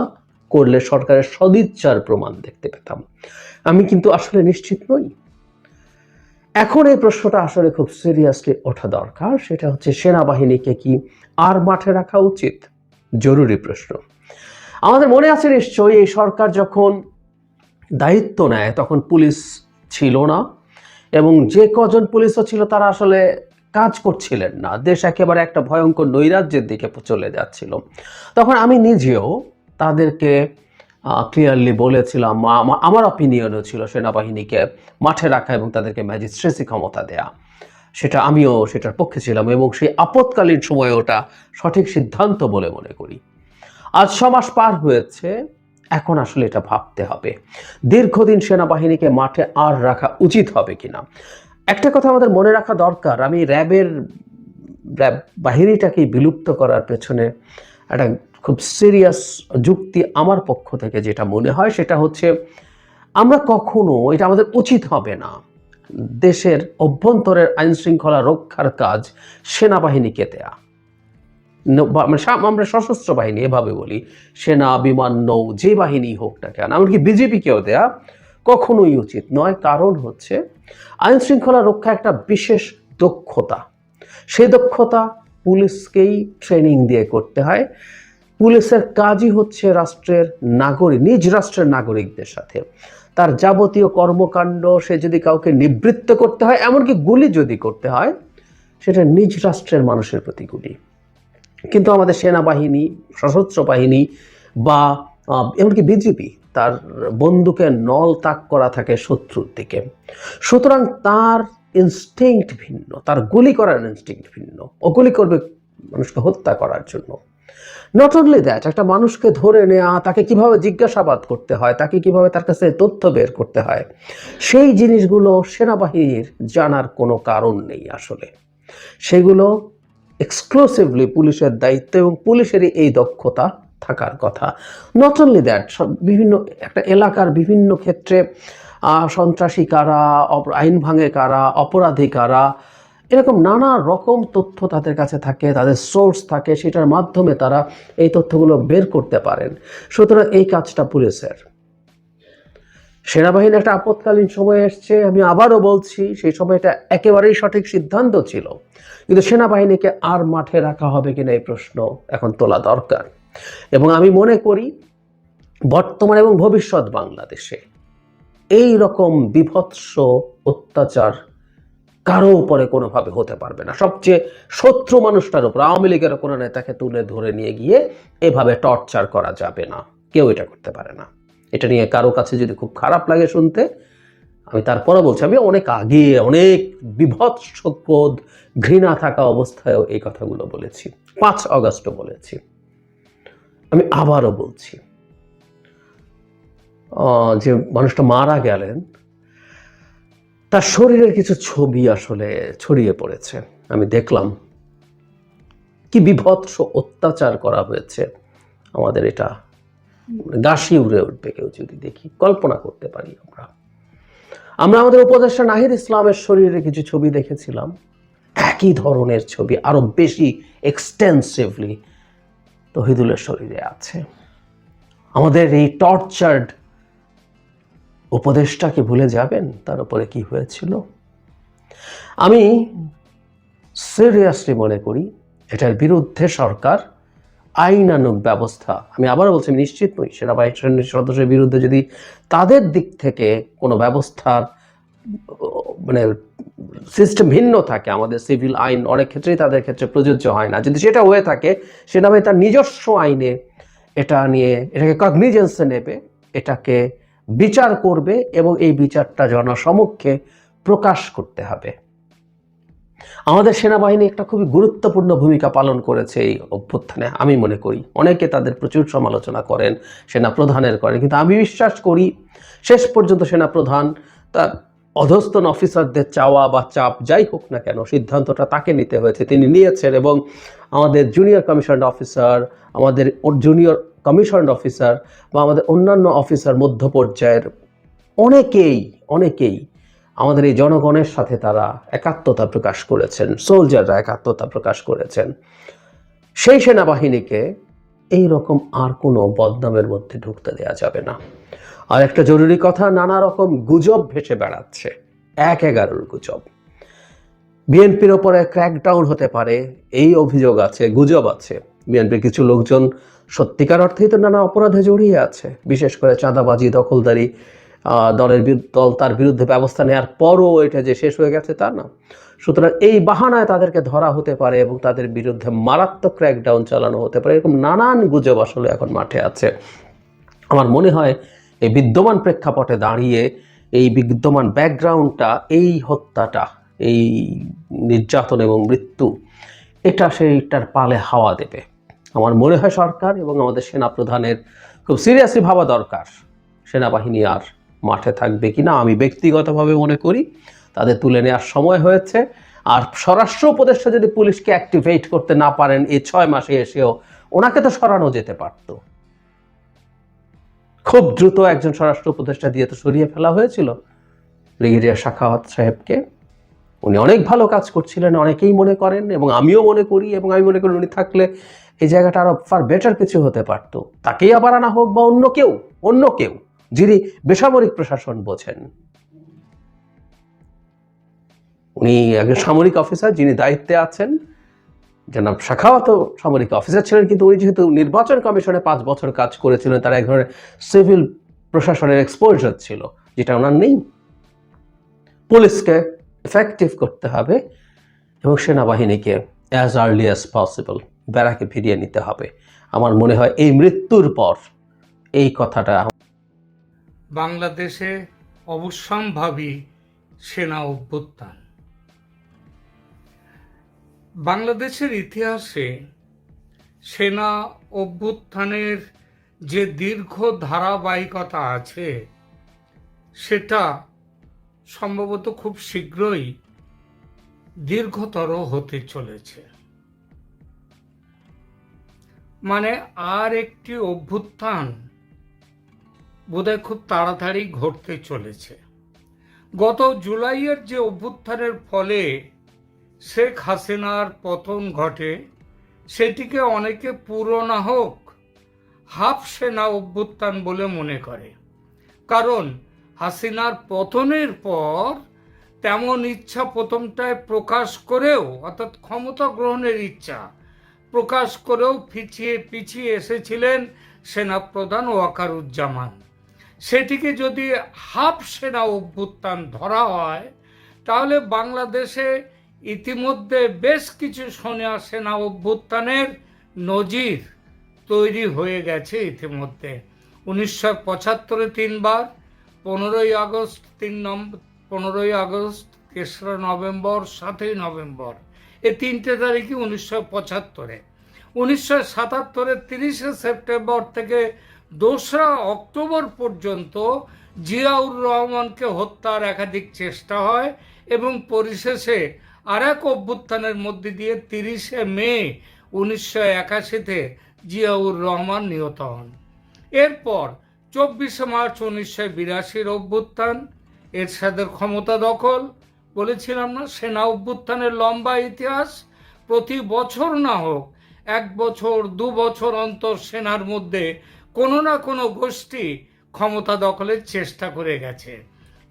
করলে সরকারের সদিচ্ছার প্রমাণ দেখতে পেতাম। আমি কিন্তু আসলে নিশ্চিত নই। এখন এই প্রশ্নটা আসলে খুব সিরিয়াসলি ওঠা দরকার, সেটা হচ্ছে সেনাবাহিনীকে কি আর মাঠে রাখা উচিত? জরুরি প্রশ্ন। আমাদের মনে আছে নিশ্চয়ই, এই সরকার যখন দায়িত্ব নেয় তখন পুলিশ ছিল না, এবং যে কজন পুলিশও ছিল তারা আসলে কাজ করছিলেন না। দেশ একেবারে একটা ভয়ঙ্কর নৈরাজ্যের দিকে চলে যাচ্ছিল। তখন আমি নিজেও তাদেরকে ক্লিয়ারলি বলেছিলাম, আমার অপিনিয়নও ছিল সেনাবাহিনীকে মাঠে রাখা এবং তাদেরকে ম্যাজিস্ট্রেসি ক্ষমতা দেয়া, আমিও সেটার পক্ষে ছিলাম, এবং সেই আপৎকালীন সময়ে ওটা সঠিক সিদ্ধান্ত বলে মনে করি। আজ 6 মাস পার হয়েছে, এখন আসলে এটা ভাবতে হবে দীর্ঘদিন সেনাবাহিনীকে মাঠে আর রাখা উচিত হবে কিনা। একটা কথা আমাদের মনে রাখা দরকার, আমি র্যাব বাহিনীটাকে বিলুপ্ত করার পেছনে একটা খুব সিরিয়াস যুক্তি আমার পক্ষ থেকে যেটা মনে হয়, সেটা হচ্ছে আমরা কখনো, এটা আমাদের উচিত হবে না, দেশের অভ্যন্তরের আইন শৃঙ্খলা রক্ষার কাজ সেনাবাহিনীকে দেয়া। আমরা সশস্ত্র বাহিনী এভাবে বলি, সেনা, বিমান, নৌ, যে বাহিনী হোক না কেন, এমনকি বিজেপিকেও দেয়া কখনোই উচিত নয়। কারণ হচ্ছে আইন শৃঙ্খলা রক্ষা একটা বিশেষ দক্ষতা, সেই দক্ষতা পুলিশকেই ট্রেনিং দিয়ে করতে হয়। পুলিশের কাজই হচ্ছে রাষ্ট্রের নাগরিক, নিজ রাষ্ট্রের নাগরিকদের সাথে তার যাবতীয় কর্মকাণ্ড, সে যদি কাউকে নিবৃত্ত করতে হয়, এমনকি গুলি যদি করতে হয়, সেটা নিজ রাষ্ট্রের মানুষের প্রতি গুলি। কিন্তু আমাদের সেনাবাহিনী, সশস্ত্র বাহিনী বা এমনকি বিজেপি, তার বন্দুকের নল তাক করা থাকে শত্রুর দিকে। সুতরাং তার ইনস্টিংক্ট ভিন্ন, তার গুলি করার ইনস্টিংক্ট ভিন্ন। ও গুলি করবে মানুষকে হত্যা করার জন্য। নট অনলি দ্যাট, একটা মানুষকে ধরে নেওয়া, তাকে কিভাবে জিজ্ঞাসাবাদ করতে হয়, তাকে কিভাবে তার কাছে তথ্য বের করতে হয়, সেই জিনিসগুলো সেনাবাহিনীর জানার কোনো কারণ নেই আসলে। সেগুলো এক্সক্লুসিভলি পুলিশের দায়িত্ব, এবং পুলিশেরই এই দক্ষতা থাকার কথা। নট অনলি দ্যাট, বিভিন্ন একটা এলাকার বিভিন্ন ক্ষেত্রে সন্ত্রাসী কারা, আইন ভাঙে কারা, অপরাধী কারা, এরকম নানা রকম তথ্য তাদের কাছে থাকে, তাদের সোর্স থাকে, সেটার মাধ্যমে তারা এই তথ্যগুলো বের করতে পারেন। সুতরাং এই কাজটা পুলিশের। সেনাবাহিনী একটা আপৎকালীন সময় এসছে, আমি আবারও বলছি, সেই সময়টা একেবারেই সঠিক সিদ্ধান্ত ছিল, কিন্তু সেনাবাহিনীকে আর মাঠে রাখা হবে কিনা এই প্রশ্ন এখন তোলা দরকার। এবং আমি মনে করি বর্তমান এবং ভবিষ্যৎ বাংলাদেশে এই রকম বিভৎস অত্যাচার কারো উপরে কোনোভাবে হতে পারবে না। সবচেয়ে শত্রু মানুষটার উপর, আওয়ামী লীগের কোনো নেতাকে তুলে ধরে নিয়ে গিয়ে এভাবে টর্চার করা যাবে না, কেউ এটা করতে পারে না। এটা নিয়ে কারো কাছে যদি খুব খারাপ লাগে শুনতে, আমি তারপরে বলছি, আমি অনেক আগে অনেক বিভৎস ক্রোধ ঘৃণা থাকা অবস্থায়ও এই কথাগুলো বলেছি, 5 অগস্টও বলেছি, আমি আবারও বলছি। যে মানুষটা মারা গেলেন তার শরীরের কিছু ছবি আসলে ছড়িয়ে পড়েছে, আমি দেখলাম কি বিভৎস অত্যাচার করা হয়েছে। আমাদের এটা গাশি উড়ে উঠবে কেউ যদি দেখি, কল্পনা করতে পারি। আমরা আমাদের উপদেষ্টা নাহিদ ইসলামের শরীরে কিছু ছবি দেখেছিলাম, একই ধরনের ছবি আরো বেশি এক্সটেন্সিভলি তহিদুলের শরীরে আছে। আমাদের এই টর্চার্ড উপদেষ্টাকে ভুলে যাবেন তার উপরে কি হয়েছিল? আমি সিরিয়াসলি মনে করি এটার বিরুদ্ধে সরকার আইনানুগ ব্যবস্থা, আমি আবার বলছি নিশ্চিত নই, সেনাবাহিনীর সদস্যের বিরুদ্ধে যদি তাদের দিক থেকে কোনো ব্যবস্থার মানে সিস্টেম ভিন্ন থাকে, আমাদের সিভিল আইন অনেক ক্ষেত্রেই তাদের ক্ষেত্রে প্রযোজ্য হয় না, যদি সেটা হয়ে থাকে সেনাবাহিনী তার নিজস্ব আইনে এটা নিয়ে এটাকে কগনিজেন্সে নেবে, এটাকে বিচার করবে এবং এই বিচারটা জনসমক্ষে প্রকাশ করতে হবে। আমাদের সেনাবাহিনী একটা খুবই গুরুত্বপূর্ণ ভূমিকা পালন করেছে এই অভ্যুত্থানে, আমি মনে করি। অনেকে তাদের প্রচুর সমালোচনা করেন, সেনা প্রধানের করেন, কিন্তু আমি বিশ্বাস করি শেষ পর্যন্ত সেনা প্রধান তার অধস্তন অফিসারদের চাওয়া বা চাপ যাই হোক না কেন, সিদ্ধান্তটা তাকে নিতে হয়েছে, তিনি নিয়েছেন। এবং আমাদের জুনিয়র কমিশনড অফিসার, আমাদের জুনিয়র কমিশনড অফিসার বা আমাদের অন্যান্য অফিসার মধ্য পর্যায়ের অনেকেই আমাদের এই জনগণের সাথে তারা একাত্মতা প্রকাশ করেছেন, সোলজাররা একাত্মতা প্রকাশ করেছেন। সেই সেনাবাহিনীকে এই রকম আর কোনো বদনামের মধ্যে ঢুকতে দেওয়া যাবে না। আর একটা জরুরি কথা, নানা রকম গুজব ভেসে বেড়াচ্ছে, 1/11 গুজব, বিএনপির ওপরে ক্র্যাকডাউন হতে পারে এই অভিযোগ আছে, গুজব আছে। বিএনপির কিছু লোকজন সত্যিকার অর্থেই তো নানা অপরাধে জড়িয়ে আছে, বিশেষ করে চাঁদাবাজি, দখলদারি। দল তার বিরুদ্ধে ব্যবস্থা নেওয়ার পরও এটা যে শেষ হয়ে গেছে তা না। সুতরাং এই বাহানায় তাদেরকে ধরা হতে পারে এবং তাদের বিরুদ্ধে মারাত্মক ক্র্যাকডাউন চালানো হতে পারে, এরকম নানান গুজব আসলে এখন মাঠে আছে। আমার মনে হয় এই বিদ্যমান প্রেক্ষাপটে দাঁড়িয়ে, এই বিদ্যমান ব্যাকগ্রাউন্ডটা, এই হত্যাটা, এই নির্যাতন এবং মৃত্যু, এটা সেইটার পালে হাওয়া দেবে। আমার মনে হয় সরকার এবং আমাদের সেনা প্রধানের খুব সিরিয়াসলি ভাবা দরকার সেনাবাহিনী আর মাঠে থাকবে কিনা। আমি ব্যক্তিগতভাবে মনে করি তাদের তুলে নেওয়ার সময় হয়েছে। আর স্বরাষ্ট্র উপদেষ্টা যদি পুলিশকে অ্যাক্টিভেট করতে না পারেন এই 6 মাসে এসেও, ওনাকে তো সরানো যেতে পারত। খুব দ্রুত একজন স্বরাষ্ট্র উপদেষ্টা দিয়ে তো সরিয়ে ফেলা হয়েছিল ব্রিগেডিয়ার সাখাওয়াত সাহেবকে। উনি অনেক ভালো কাজ করছিলেন, অনেকেই মনে করেন এবং আমিও মনে করি, এবং আমি মনে করি উনি থাকলে এই জায়গাটা আরো ফার বেটার কিছু হতে পারত। তাকেই আবার আনা হোক বা অন্য কেউ যিনি বেসামরিক প্রশাসন বোঝেন। উনি একজন সামরিক অফিসার যিনি দায়িত্বে আছেন, জনাব সাখাওয়াত সামরিক অফিসার ছিলেন, কিন্তু উনি যেহেতু নির্বাচন কমিশনে 5 বছর কাজ করেছিলেন, তার এক ধরনের সিভিল প্রশাসনের এক্সপোজার ছিল, যেটা ওনার নেই। পুলিশকে এফেক্টিভ করতে হবে এবং সেনাবাহিনীকে অ্যাজ আর্লি অ্যাজ পসিবল ব্যারাকে ফিরিয়ে নিতে হবে। আমার মনে হয় এই মৃত্যুর পর এই কথাটা বাংলাদেশে অবশ্যম্ভাবী সেনা অভ্যুত্থান। বাংলাদেশের ইতিহাসে সেনা অভ্যুত্থানের যে দীর্ঘ ধারাবাহিকতা আছে, সেটা সম্ভবত খুব শীঘ্রই দীর্ঘতর হতে চলেছে। মানে আর একটি অভ্যুত্থান বোধহয় খুব তাড়াতাড়ি ঘটতে চলেছে। গত জুলাইয়ের যে অভ্যুত্থানের ফলে শেখ হাসিনার পতন ঘটে, সেটিকে অনেকে পুরো না হোক হাফ সেনা অভ্যুত্থান বলে মনে করে। কারণ হাসিনার পতনের পর তেমন ইচ্ছা প্রথমটায় প্রকাশ করেও, অর্থাৎ ক্ষমতা গ্রহণের ইচ্ছা প্রকাশ করেও পিছিয়ে এসেছিলেন সেনাপ্রধান ওয়াকারুজ্জামান। সেটিকে যদি হাফ সেনা অভ্যুত্থান ধরা হয়, তাহলে বাংলাদেশে ইতিমধ্যে বেশ কিছু সেনা অভ্যুত্থানের নজির তৈরি হয়ে গেছে ইতিমধ্যে। 1975-এ 3 বার, 15ই আগস্ট 15ই আগস্ট, 3রা নভেম্বর, 7ই নভেম্বর, এই 3টে তারিখই 1975-এ। 1977-এ 30শে সেপ্টেম্বর থেকে 2রা অক্টোবর পর্যন্ত জিয়াউর রহমানকে হত্যার একাধিক চেষ্টা হয় এবং পরিশেষে আর এক অভ্যুত্থানের মধ্যে দিয়ে 30শে মে 1981-তে জিয়াউর রহমান নিহত হন। এরপর 24শে মার্চ 1982-র অভ্যুত্থান, এরশাদের ক্ষমতা দখল। বলেছিলাম না, সেনা অভ্যুত্থানের লম্বা ইতিহাস। প্রতি বছর না হোক 1 বছর 2 বছর অন্তর সেনার মধ্যে কোনো না কোনো গোষ্ঠী ক্ষমতা দখলের চেষ্টা করে গেছে।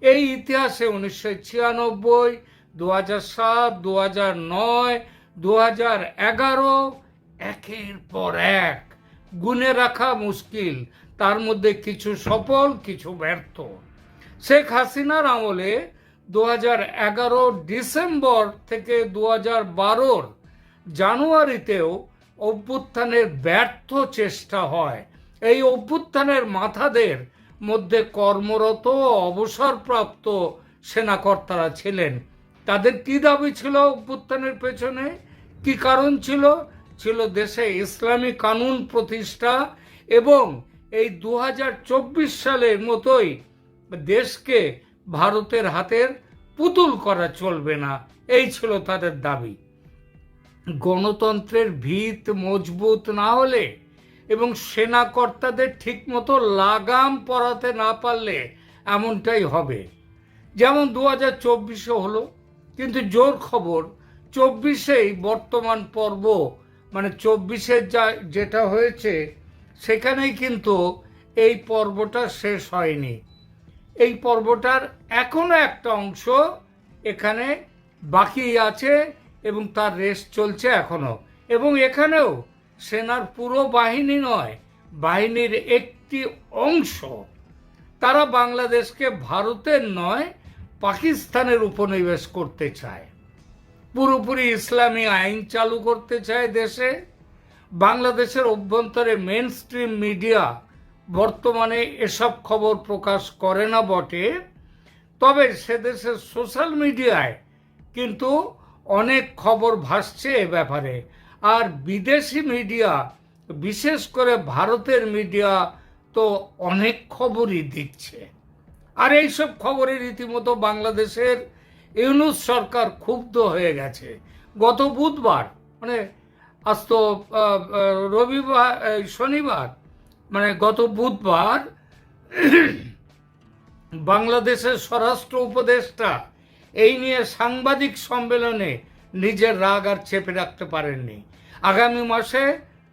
এই ইতিহাসে 1996, 2007, 2009, 2011 একের পর এক, গুণে রাখা মুশকিল। তার মধ্যে কিছু সফল, কিছু ব্যর্থ। শেখ হাসিনার আমলে 2011 ডিসেম্বর থেকে 2012 জানুয়ারিতেও অভ্যুত্থানের ব্যর্থ চেষ্টা হয়। এই অভ্যুত্থানের মাথাদের মধ্যে কর্মরত অবসরপ্রাপ্ত সেনাকর্তারা ছিলেন। তাদের কি দাবি ছিল অভ্যুত্থানের পেছনে? কি কারণ ছিল? ছিল দেশে ইসলামী কানুন প্রতিষ্ঠা এবং এই 2024 সালের মতোই দেশকে ভারতের হাতের পুতুল করা চলবে না, এই ছিল তাদের দাবি। গণতন্ত্রের ভিত মজবুত না হলে এবং সেনাকর্তাদের ঠিকমতো লাগাম পরাতে না পারলে এমনটাই হবে। যেমন 2024-এ হলো, কিন্তু জোর খবর 24-এই বর্তমান পর্ব, মানে 24-এর যেটা হয়েছে সেখানেই কিন্তু এই পর্বটা শেষ হয়নি। এই পর্বটার এখনো একটা অংশ এখানে বাকি আছে এবং তার রেস চলছে এখনো। এবং এখানেও সেনার পুরো বাহিনী নয়, বাহিনীর একটি অংশ তারা বাংলাদেশকে ভারতের নয় পাকিস্তানের উপনিবেশ করতে চায়। পুরোপুরি ইসলামী আইন চালু করতে চায় দেশে। বাংলাদেশের অভ্যন্তরে মেন স্ট্রিম মিডিয়া বর্তমানে এসব খবর প্রকাশ করে না বটে, তবে সে দেশের সোশ্যাল মিডিয়ায় কিন্তু অনেক খবর ভাসছে এ ব্যাপারে। আর বিদেশি মিডিয়া, বিশেষ করে ভারতের মিডিয়া তো অনেক খবরই দিচ্ছে। আর এইসব খবরের রীতিমতো বাংলাদেশের ইউনূস সরকার ক্ষুব্ধ হয়ে গেছে। গত বুধবার, মানে আজ তো শনিবার, মানে গত বুধবার বাংলাদেশের স্বরাষ্ট্র উপদেষ্টা এই নিয়ে সাংবাদিক সম্মেলনে নিজের রাগ আর চেপে রাখতে পারেননি। আগামী মাসে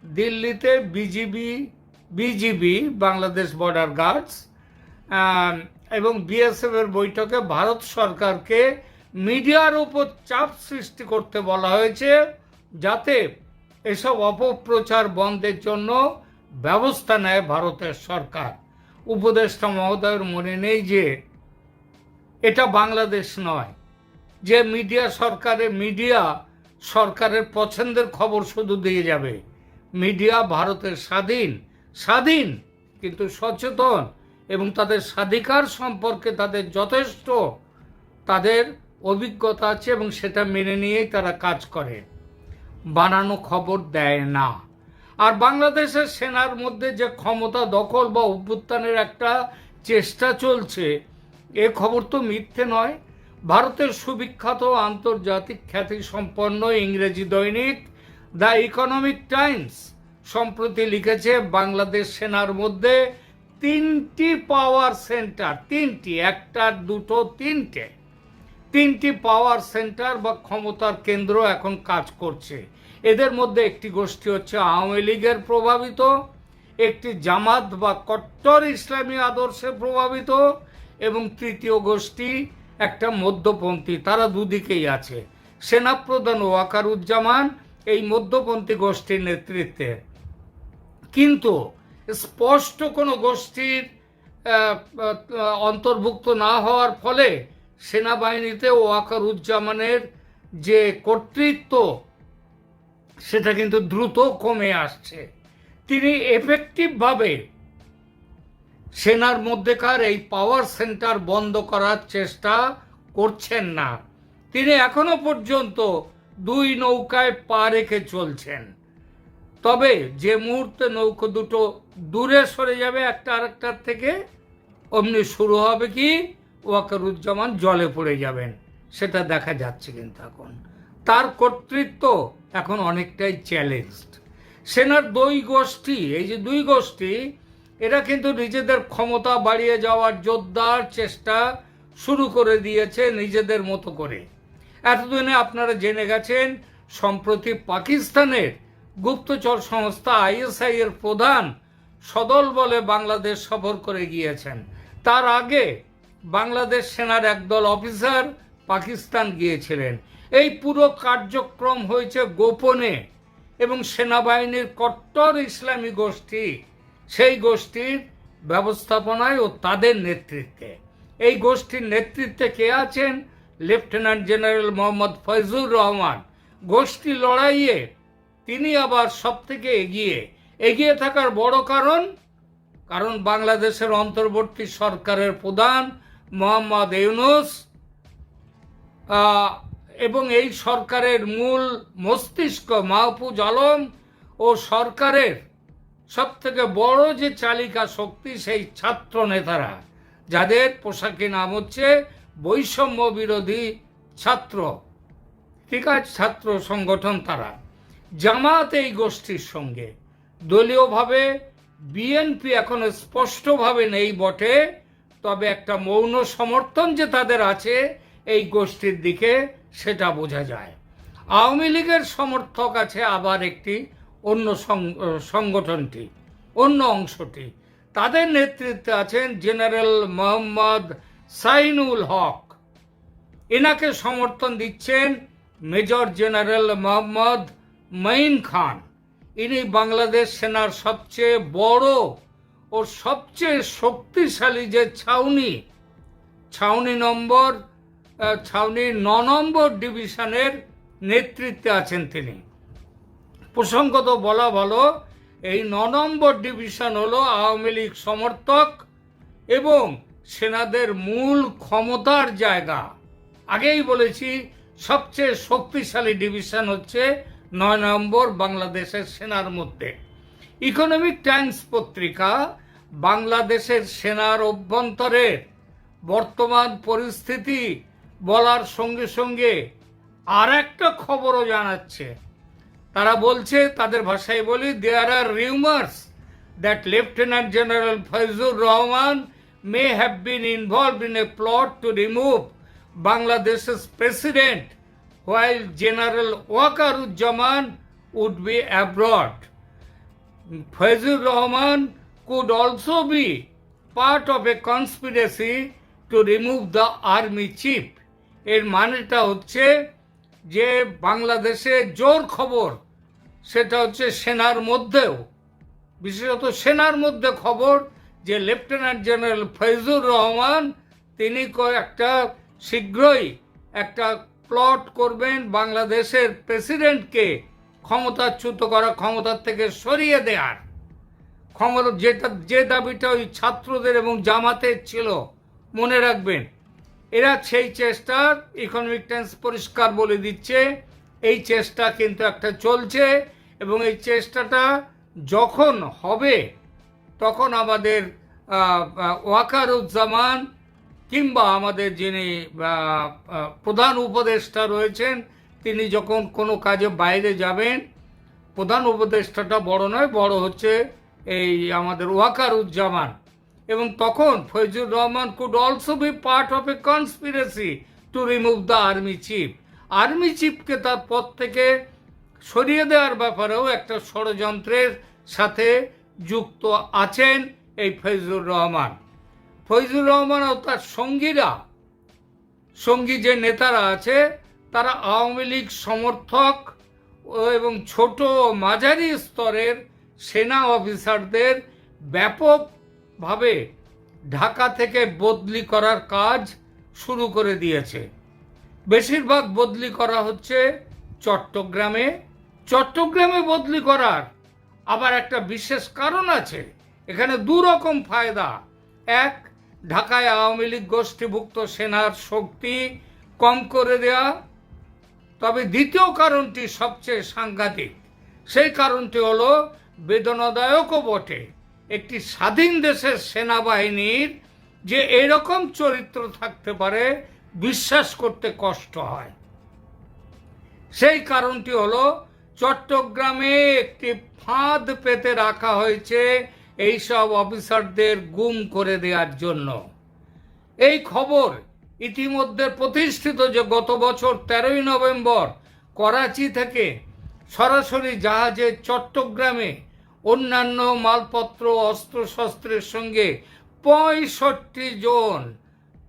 দিল্লিতে বিজিবি বাংলাদেশ বর্ডার গার্ডস এবং বিএসএফ এর বৈঠকে ভারত সরকারকে মিডিয়ার উপর চাপ সৃষ্টি করতে বলা হয়েছে, যাতে এসব অপপ্রচার বন্ধের জন্য ব্যবস্থা নেয় ভারতের সরকার। উপদেষ্টা মহোদয়ের মনে নেই যে এটা বাংলাদেশ নয়, যে মিডিয়া সরকারের পছন্দের খবর শুধু দিয়ে যাবে। মিডিয়া ভারতের স্বাধীন কিন্তু সচেতন এবং তাদের স্বাধিকার সম্পর্কে তাদের যথেষ্ট তাদের অভিজ্ঞতা আছে এবং সেটা মেনে নিয়েই তারা কাজ করে, বানানো খবর দেয় না। আর বাংলাদেশের সেনার মধ্যে যে ক্ষমতা দখল বা অভ্যুত্থানের একটা চেষ্টা চলছে, এ খবর তো মিথ্যে নয়। ভারতের সুবিখ্যাত আন্তর্জাতিক খ্যাতিসম্পন্ন ইংরেজি দৈনিক দ্য ইকোনমিক টাইমস সম্প্রতি লিখেছে, বাংলাদেশ সেনার মধ্যে তিনটি পাওয়ার সেন্টার, একটা দুটো তিনটি পাওয়ার সেন্টার বা ক্ষমতার কেন্দ্র এখন কাজ করছে। এদের মধ্যে একটি গোষ্ঠী হচ্ছে আওয়ামী লীগের প্রভাবিত, একটি জামাত বা কট্টর ইসলামী আদর্শে প্রভাবিত, এবং তৃতীয় গোষ্ঠী একটা মধ্যপন্থী। তারা দুদিকেই আছে। সেনাপ্রধান ওয়াকারুজ্জামান এই মধ্যপন্থী গোষ্ঠীর নেতৃত্বে, কিন্তু স্পষ্ট কোনো গোষ্ঠীর অন্তর্ভুক্ত না হওয়ার ফলে সেনাবাহিনীতে ওয়াকারুজ্জামানের যে কর্তৃত্ব সেটা কিন্তু দ্রুত কমে আসছে। তিনি এফেক্টিভভাবে সেনার মধ্যেকার এই পাওয়ার সেন্টার বন্ধ করার চেষ্টা করছেন না। তিনি এখনো পর্যন্ত দুই নৌকায় পা রেখে চলছেন। তবে যে মুহূর্তে নৌকো দুটো দূরে সরে যাবে একটা আরেকটার থেকে, অমনি শুরু হবে কি ওয়াকারুজ্জামান জলে পড়ে যাবেন, সেটা দেখা যাচ্ছে। কিন্তু এখন তার কর্তৃত্ব এখন অনেকটাই চ্যালেঞ্জড। সেনার দুই গোষ্ঠী, এই যে দুই গোষ্ঠী, এরা কিন্তু নিজেদের ক্ষমতা বাড়িয়ে যাওয়ার জোরদার চেষ্টা শুরু করে দিয়েছে নিজেদের মতো করে। এতদিনে আপনারা জেনে গেছেন সম্প্রতি পাকিস্তানের গুপ্তচর সংস্থা ISI এর প্রধান সদল বলে বাংলাদেশ সফর করে গিয়েছেন। তার আগে বাংলাদেশ সেনার একদল অফিসার পাকিস্তান গিয়েছিলেন। এই পুরো কার্যক্রম হয়েছে গোপনে, এবং সেনাবাহিনীর কট্টর ইসলামী গোষ্ঠী সেই গোষ্ঠীর ব্যবস্থাপনায় ও তাদের নেতৃত্বে। এই গোষ্ঠীর নেতৃত্বে কে আছেন? Lieutenant general Mohammad Faizur Rahman. গোষ্ঠী লড়াইয়ে তিনি আবার সব থেকে এগিয়ে থাকার বড় কারণ বাংলাদেশের অন্তর্বর্তী সরকারের প্রধান মোহাম্মদ ইউনূস এবং এই সরকারের মূল মস্তিষ্ক মাহফুজ আলম ও সরকারের সব থেকে বড় যে চালিকা শক্তি সেই ছাত্র নেতারা, যাদের পোশাকি নাম হচ্ছে বৈষম্য বিরোধী ছাত্র, ঠিক আছে, ছাত্র সংগঠন। তারা জামাত এই গোষ্ঠীর সঙ্গে দলীয়ভাবে বিএনপি এখনো স্পষ্টভাবে নেই বটে, তবে একটা মৌন সমর্থন যে তাদের আছে এই গোষ্ঠীর দিকে সেটা বোঝা যায়। আওয়ামী লীগের সমর্থক আছে আবার একটি অন্য সংগঠনটি, অন্য অংশটি। তাদের নেতৃত্বে আছেন জেনারেল মোহাম্মদ সাইনুল হক। এনাকে সমর্থন দিচ্ছেন মেজর জেনারেল মোহাম্মদ মঈন খান। ইনি বাংলাদেশ সেনার সবচেয়ে বড় ও সবচেয়ে শক্তিশালী যে ছাউনি 9 নম্বর ডিভিশনের নেতৃত্বে আছেন তিনি। প্রসঙ্গত বলা ভালো, এই 9 নম্বর ডিভিশন হলো আওয়ামী লীগ সমর্থক এবং সেনাদের মূল ক্ষমতার জায়গা। আগেই বলেছি সবচেয়ে শক্তিশালী ডিভিশন হচ্ছে 9 নম্বর বাংলাদেশের সেনার মধ্যে। ইকোনমিক টাইমস পত্রিকা বাংলাদেশের সেনার অভ্যন্তরের বর্তমান পরিস্থিতি বলার সঙ্গে সঙ্গে আর একটা খবরও জানাচ্ছে। তারা বলছে, তাদের ভাষায় বলি, there are rumours that lieutenant general Faizur Rahman may have been involved in a plot to remove Bangladesh's president while General Waqaruzzaman would be abroad. Fazlur Rahman could also be part of a conspiracy to remove the army chief. এর মানেটা হচ্ছে যে বাংলাদেশে জোর খবর, সেটা হচ্ছে সেনার মধ্যেও, বিশেষত সেনার মধ্যে খবর যে লেফটেন্যান্ট জেনারেল ফয়জুর রহমান তিনি শীঘ্রই একটা প্লট করবেন বাংলাদেশের প্রেসিডেন্টকে ক্ষমতাচ্যুত করা, ক্ষমতার থেকে সরিয়ে দেওয়ার ক্ষমতা, যে দাবিটা ওই ছাত্রদের এবং জামাতের ছিল, মনে রাখবেন। এরা সেই চেষ্টা, ইকোনমিক টাইমস পরিষ্কার বলে দিচ্ছে, এই চেষ্টা কিন্তু একটা চলছে, এবং এই চেষ্টাটা যখন হবে তখন আমাদের ওয়াকারুজ্জামান কিংবা আমাদের যিনি প্রধান উপদেষ্টা রয়েছেন, তিনি যখন কোনো কাজে বাইরে যাবেন, প্রধান উপদেষ্টাটা বড় নয়, বড় হচ্ছে এই আমাদের ওয়াকারুজ্জামান, এবং তখন Faizur Rahman could also be part of a conspiracy to remove the army chief. Army চিফকে তার পদ থেকে সরিয়ে দেওয়ার ব্যাপারেও একটা ষড়যন্ত্রের সাথে যুক্ত আছেন এই ফৈজুর রহমান। ফৈজুর রহমান ও তার সঙ্গী যে নেতারা আছে তারা আওয়ামী লীগ সমর্থক এবং ছোট ও মাঝারি স্তরের সেনা অফিসারদের ব্যাপকভাবে ঢাকা থেকে বদলি করার কাজ শুরু করে দিয়েছে। বেশিরভাগ বদলি করা হচ্ছে চট্টগ্রামে। চট্টগ্রামে বদলি করার আবার একটা বিশেষ কারণ আছে। এখানে দুরকম ফায়দা। এক, ঢাকায় আওয়ামী লীগ গোষ্ঠীভুক্ত সেনার শক্তি কম করে দেয়া। তবে দ্বিতীয় কারণটি সবচেয়ে সাংঘাতিক। সেই কারণটি হলো বেদনাদায়কও বটে। একটি স্বাধীন দেশের সেনাবাহিনীর যে এরকম চরিত্র থাকতে পারে বিশ্বাস করতে কষ্ট হয়। সেই কারণটি হলো চট্টগ্রামে একটি ফাঁদ পেতে রাখা হয়েছে এইসব অফিসারদের গুম করে দেওয়ার জন্য। এই খবর ইতিমধ্যে প্রতিষ্ঠিত যে গত বছর 13ই নভেম্বর করাচি থেকে সরাসরি জাহাজে চট্টগ্রামে অন্যান্য মালপত্র অস্ত্রশস্ত্রের সঙ্গে 65 জন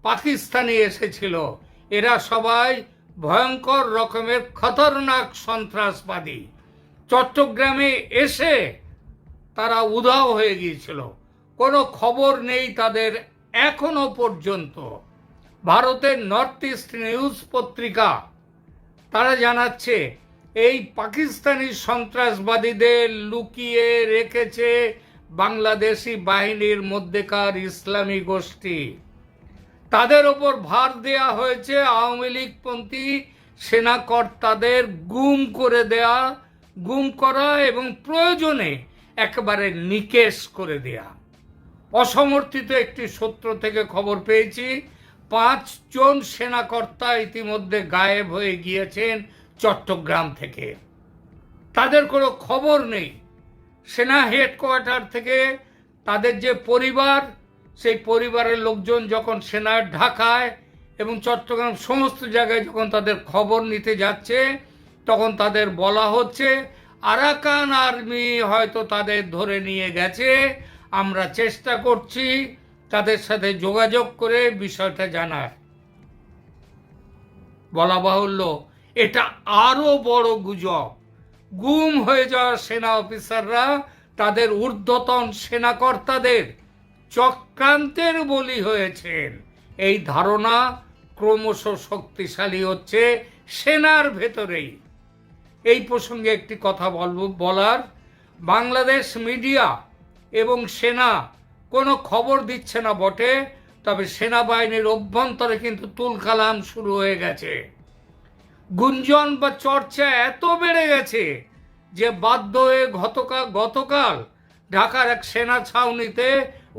পাকিস্তানি এসেছিল। এরা সবাই ভয়ঙ্কর রকমের খতরনাক সন্ত্রাসবাদী। চট্টগ্রামে এসে তারা উধাও হয়ে গিয়েছিল, কোনো খবর নেই তাদের এখনো পর্যন্ত। ভারতের নর্থ ইস্ট নিউজ পত্রিকা তারা জানাচ্ছে এই পাকিস্তানি সন্ত্রাসবাদীদের লুকিয়ে রেখেছে বাংলাদেশি বাহিনীর মধ্যেকার ইসলামী গোষ্ঠী। তাদের ওপর ভার দেয়া হয়েছে আওয়ামী লীগপন্থী সেনাকর্তাদের গুম করা এবং প্রয়োজনে একেবারে নিকেশ করে দেয়া। অসমর্থিত একটি সূত্র থেকে খবর পেয়েছি 5 জন সেনাকর্তা ইতিমধ্যে গায়েব হয়ে গিয়েছেন চট্টগ্রাম থেকে। তাদের কোনো খবর নেই। সেনা হেডকোয়ার্টার থেকে তাদের যে পরিবার, সেই পরিবারের লোকজন যখন সেনার ঢাকায় এবং চট্টগ্রাম সমস্ত জায়গায় যখন তাদের খবর নিতে যাচ্ছে, তখন তাদের বলা হচ্ছে আরাকান আর্মি হয়তো তাদের ধরে নিয়ে গেছে, আমরা চেষ্টা করছি তাদের সাথে যোগাযোগ করে বিষয়টা জানার। বলা বাহুল্য এটা আরো বড় গুজব। গুম হয়ে যাওয়া সেনা অফিসাররা তাদের ঊর্ধ্বতন সেনাকর্তাদের চক্রান্তের বলি হয়েছেন। এই ধারণা ক্রমশ শক্তিশালী হচ্ছে সেনার ভেতরেই। এই প্রসঙ্গে একটি কথা বলার, বাংলাদেশ মিডিয়া এবং সেনা কোনো খবর দিচ্ছে না বটে, তবে সেনাবাহিনীর অভ্যন্তরে কিন্তু তুলকালাম শুরু হয়ে গেছে। গুঞ্জন বা চর্চা এত বেড়ে গেছে যে বাধ্য হয়ে গতকাল ঢাকার এক সেনা ছাউনিতে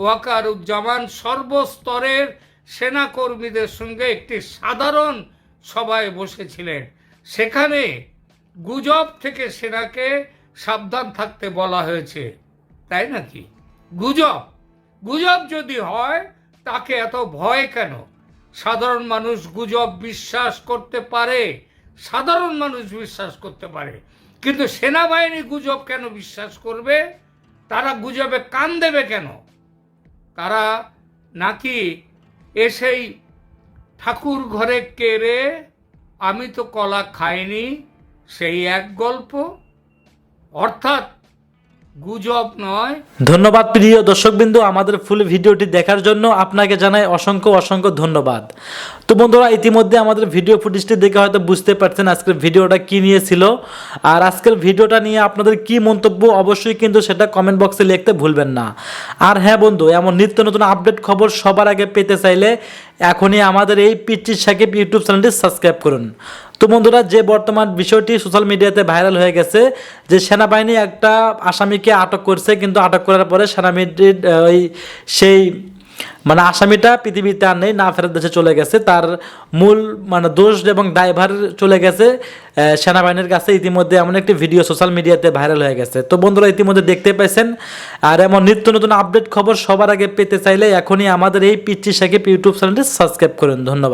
ওয়াকারুজ্জামান সর্বস্তরের সেনাকর্মীদের সঙ্গে একটি সাধারণ সভায় বসেছিলেন। সেখানে গুজব থেকে সেনাকে সাবধান থাকতে বলা হয়েছে। তাই নাকি? গুজব যদি হয় তাকে এত ভয় কেন? সাধারণ মানুষ গুজব বিশ্বাস করতে পারে, কিন্তু সেনাবাহিনী গুজব কেন বিশ্বাস করবে? তারা গুজবে কান দেবে কেন? তারা নাকি এসেই ঠাকুর ঘরে কেড়ে আমি তো কলা খাইনি সেই এক গল্প, অর্থাৎ গুজব নয়। ধন্যবাদ প্রিয় দর্শকবৃন্দ, আমাদের ফুল ভিডিওটি দেখার জন্য আপনাকে জানাই অসংখ্য ধন্যবাদ। তো বন্ধুরা, ইতিমধ্যে আমাদের ভিডিও ফুটেজটি দেখে হয়তো বুঝতে পারছেন আজকের ভিডিওটা কি নিয়ে ছিল, আর আজকের ভিডিওটা নিয়ে আপনাদের কি মন্তব্য অবশ্যই কিন্তু সেটা কমেন্ট বক্সে লিখতে ভুলবেন না। আর হ্যাঁ বন্ধু, এমন নিত্য নতুন আপডেট খবর সবার আগে পেতে চাইলে এখনই আমাদের এই পিচ্চি সাকিব ইউটিউব চ্যানেলটি সাবস্ক্রাইব করুন। তো বন্ধুরা, যে বর্তমান বিষয়টি সোশ্যাল মিডিয়াতে ভাইরাল হয়ে গেছে যে সেনাবাহিনী একটা আসামিকে আটক করছে, কিন্তু আটক করার পরে সেনাবাহিনীর সেই মানে আসামিটা পৃথিবীতে আর নেই, না ফেরত দেশে চলে গেছে, তার মূল মানে দোষ এবং ড্রাইভার চলে গেছে সেনাবাহিনীর কাছে। ইতিমধ্যে এমন একটি ভিডিও সোশ্যাল মিডিয়াতে ভাইরাল হয়ে গেছে। তো বন্ধুরা ইতিমধ্যে দেখতে পাইছেন। আর এমন নিত্য নতুন আপডেট খবর সবার আগে পেতে চাইলে এখনই আমাদের এই পিচ্চি সাকিব ইউটিউব চ্যানেলটি সাবস্ক্রাইব করুন। ধন্যবাদ।